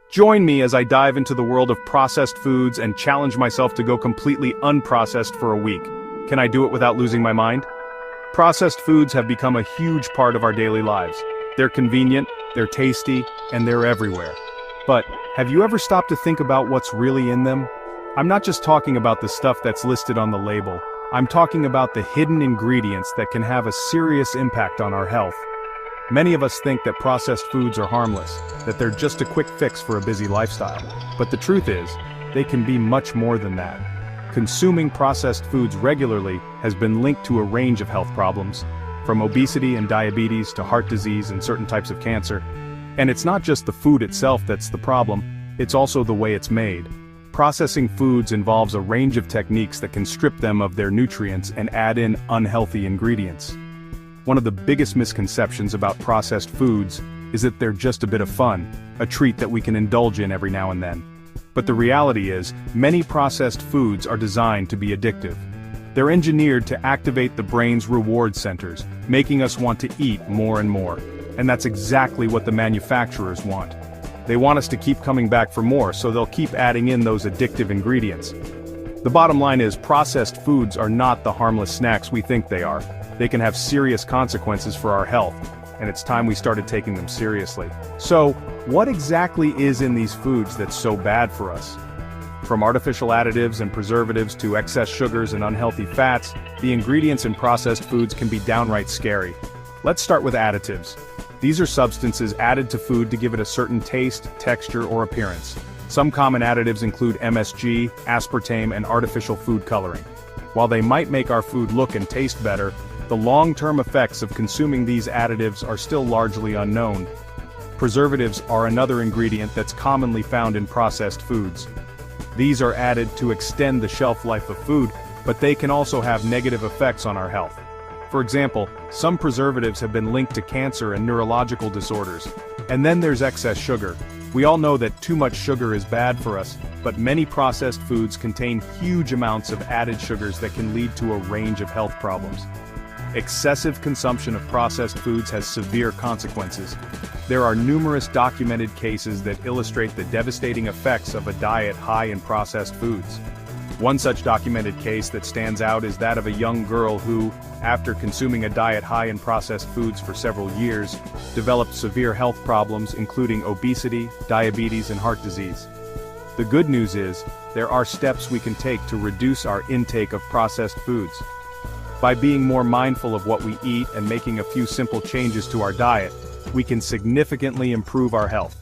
Join me as I dive into the world of processed foods and challenge myself to go completely unprocessed for a week. Can I do it without losing my mind? Processed foods have become a huge part of our daily lives. They're convenient, they're tasty, and they're everywhere. But have you ever stopped to think about what's really in them? I'm not just talking about the stuff that's listed on the label. I'm talking about the hidden ingredients that can have a serious impact on our health. Many of us think that processed foods are harmless, that they're just a quick fix for a busy lifestyle. But the truth is, they can be much more than that. Consuming processed foods regularly has been linked to a range of health problems, from obesity and diabetes to heart disease and certain types of cancer. And it's not just the food itself that's the problem, it's also the way it's made. Processing foods involves a range of techniques that can strip them of their nutrients and add in unhealthy ingredients. One of the biggest misconceptions about processed foods is that they're just a bit of fun, a treat that we can indulge in every now and then. But the reality is, many processed foods are designed to be addictive. They're engineered to activate the brain's reward centers, making us want to eat more and more. And that's exactly what the manufacturers want. They want us to keep coming back for more, so they'll keep adding in those addictive ingredients. The bottom line is, processed foods are not the harmless snacks we think they are. They can have serious consequences for our health, and it's time we started taking them seriously. So, what exactly is in these foods that's so bad for us? From artificial additives and preservatives to excess sugars and unhealthy fats, the ingredients in processed foods can be downright scary. Let's start with additives. These are substances added to food to give it a certain taste, texture, or appearance. Some common additives include MSG, aspartame, and artificial food coloring. While they might make our food look and taste better, the long-term effects of consuming these additives are still largely unknown. Preservatives are another ingredient that's commonly found in processed foods. These are added to extend the shelf life of food, but they can also have negative effects on our health. For example, some preservatives have been linked to cancer and neurological disorders. And then there's excess sugar. We all know that too much sugar is bad for us, but many processed foods contain huge amounts of added sugars that can lead to a range of health problems. Excessive consumption of processed foods has severe consequences. There are numerous documented cases that illustrate the devastating effects of a diet high in processed foods. One such documented case that stands out is that of a young girl who, after consuming a diet high in processed foods for several years, developed severe health problems including obesity, diabetes, and heart disease. The good news is, there are steps we can take to reduce our intake of processed foods. By being more mindful of what we eat and making a few simple changes to our diet, we can significantly improve our health.